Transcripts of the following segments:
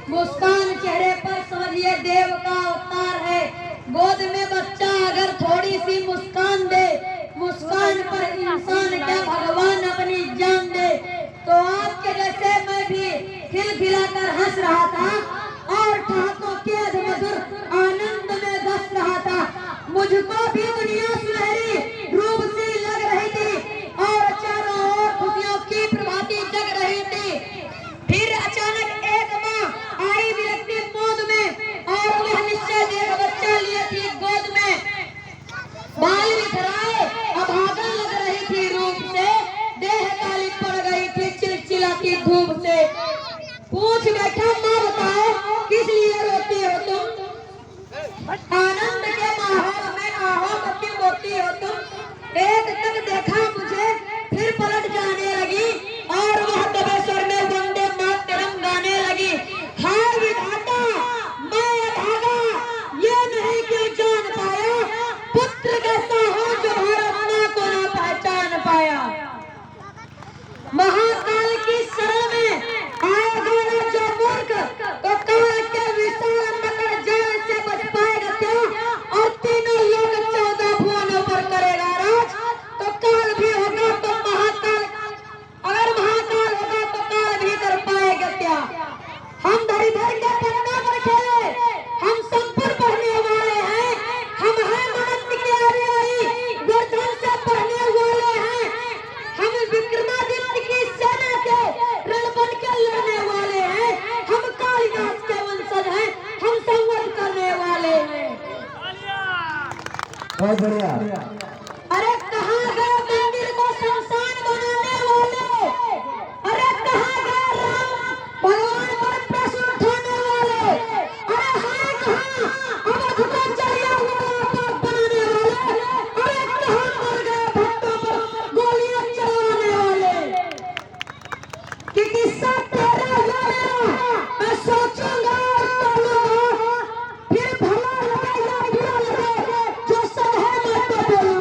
मुस्कान चेहरे पर समझिए देव का अवतार है। गोद में बच्चा अगर थोड़ी सी मुस्कान दे, मुस्कान पर इंसान क्या भगवान अपनी जान दे। तो आपके जैसे मैं भी खिलखिलाकर हंस रहा था और ठहाकों के मधुर आनंद में धस रहा था। मुझको भी दुनिया सुनहरी रूप से लग रही थी और चारों ओर खुशियों की प्रभाती जग रही थी। फिर अचानक एक माँ आई विरक्ति मौत में और वह निश्चय देख बच्चा लिए थी गोद में। बाल बिखराए अभागन लग रही थी रूप से, देह काली पड़ गई थी चिलचिलाती धूप से। पूछ बैठा माँ बताओ किस लिए रोती हो तुम, आनंद के माहौल में आहो तो क्यों रोती हो तुम। एक तक देखा मुझे फिर पलट जाने लगी और वह दबे स्वर में वंदे मातरम गाने लगी। हाय विधाता मैं अभागा ये नहीं क्यों जान पाया, पुत्र कैसा हो जो भारत माँ को ना पहचान पाया। महाकाल की शरण में आएगा ना जो मूर्ख, तो काल के विशाल मकर जाल से बच पाएगा क्या। और तीनों लोग 14 भुवनों पर करेगा राज, तो काल भी होगा तो महाकाल, अगर महाकाल होगा तो काल भी कर पाएगा क्या। हम धरी धर के पन्ना पर खेले, हम संपूर्ण पढ़ने वाले हैं, हम हैं मनंत के अनुयायी, वर्धन से पढ़ने वाले हैं, हम विक्रमादित्य की सेना के रण बन के लड़ने वाले हैं, हम कालिदास के वंशज हैं, हम संवाद करने वाले हैं। बहुत बढ़िया। अरे कहाँ गए मंदिर को शमशान बनाने वाले, अरे कहाँ गए राम भगवान पर प्रश्न उठाने वाले, अरे हैं कहाँ अवध को जलिया हुआ बनाने वाले, अरे कहाँ मर गए भक्तों पर गोलियां चलाने वाले। कि किस्सा तेरा हुआ मेरा मैं सोचूंगा और तोलूंगा, फिर भला लगे या बुरा लगे जो सब है मैं तो बोलूंगा।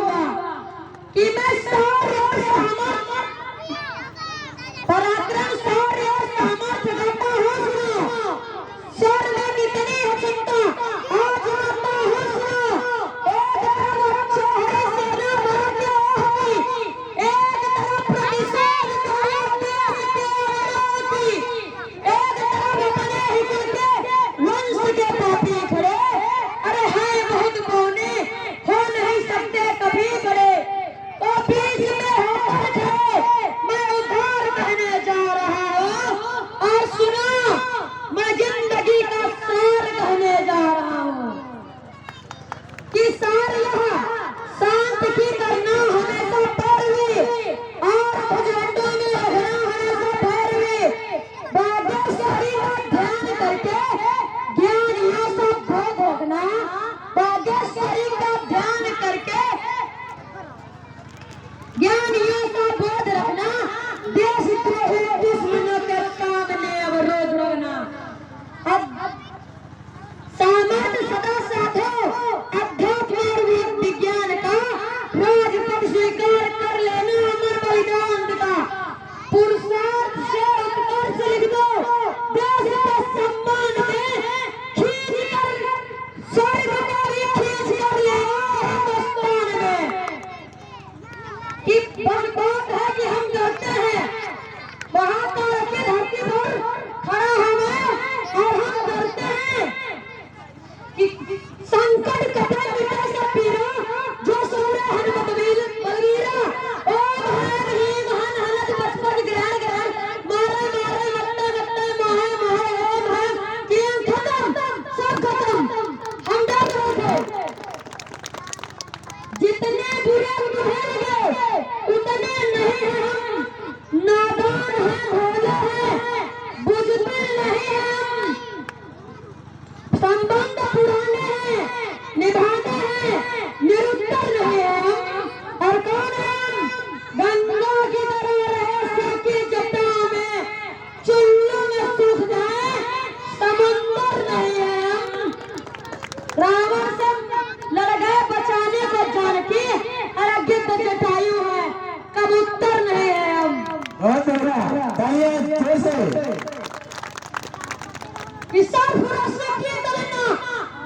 कि सरफरोशी की तमन्ना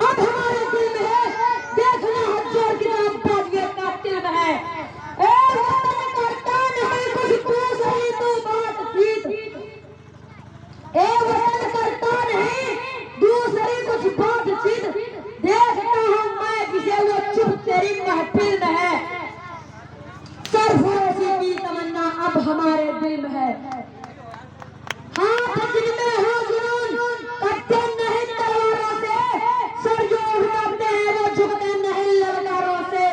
अब हमारे दिल में है, देखना हज़ार की तरह बाजुए कातिल में है। ए वतन करता नहीं कुछ दूसरी तो बातचीत, ए वतन करता नहीं दूसरी कुछ बातचीत, देखता हूँ मैं किसे वो चुप तेरी महफिल में है। सरफरोशी की तमन्ना अब हमारे दिल में है। हाथ जिनमें हो जुनून कटते नहीं तलवारों से, सर जो उठाते हैं वो झुकते नहीं ललकारों से।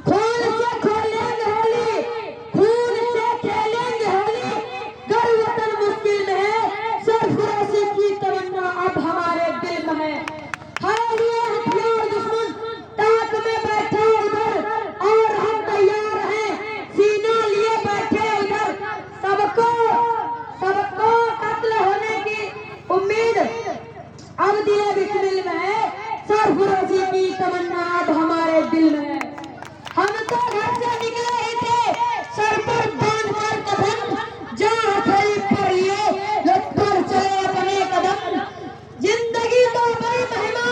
खून से खोलेंगे होली, खून से खेलेंगे होली, गर वतन मुश्किल में है, सरफरोशी की तमन्ना अब हमारे दिल में है। हाय लिए हथियार दुश्मन ताक में बैठे उधर, और हम तैयार हैं सीना लिए बैठे उधर। सबको सबको कत्ल होने की उम्मीद अब दिले बिस्मिल में है, सरफरोशी की तमन्ना अब हमारे दिल में है। हम तो घर से निकले ही थे सर पर बांध कर कफन, जहाँ हथेली पर लिए लट पर चले अपने कदम। जिंदगी तो बड़ी महिमा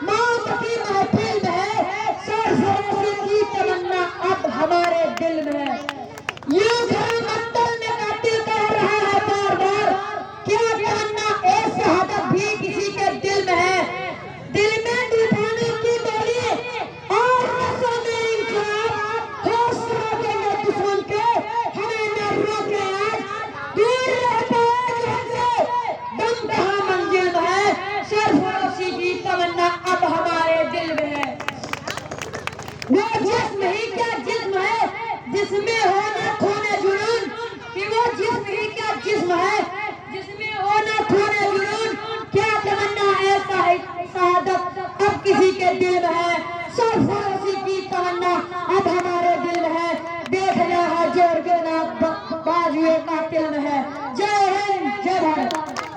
मौत की महफिल में है, सरफरोशी की तमन्ना अब हमारे दिल में है। यूं घर मक्तल में कातिल कह रहा है बार बार, क्या तमन्ना ए शहादत भी किसी के दिल में है। दिल में डुबाने की गोली और नसों में इंकलाब, होश रोकेंगे दुश्मन के, हमें न रोके आज। दूर रहते हैं हमसे, दम कहाँ मंजिल में है, सरफरोशी की तमन्ना अब हमारे दिल में है। वो जिस्म ही क्या जिस्म है जिसमें हो न खोने जुनून, कि वो जिस्म ही क्या जिस्म है जिसमें हो न खोने जुनून। क्या तमन्ना ऐसा है शहादत अब किसी के दिल में है, सरफरोशी की तमन्ना अब हमारे दिल में है। देखना है जोर के ना बाजुए कातिल में है। जय हिंद जय भारत।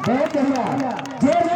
बहुत बढ़िया। जय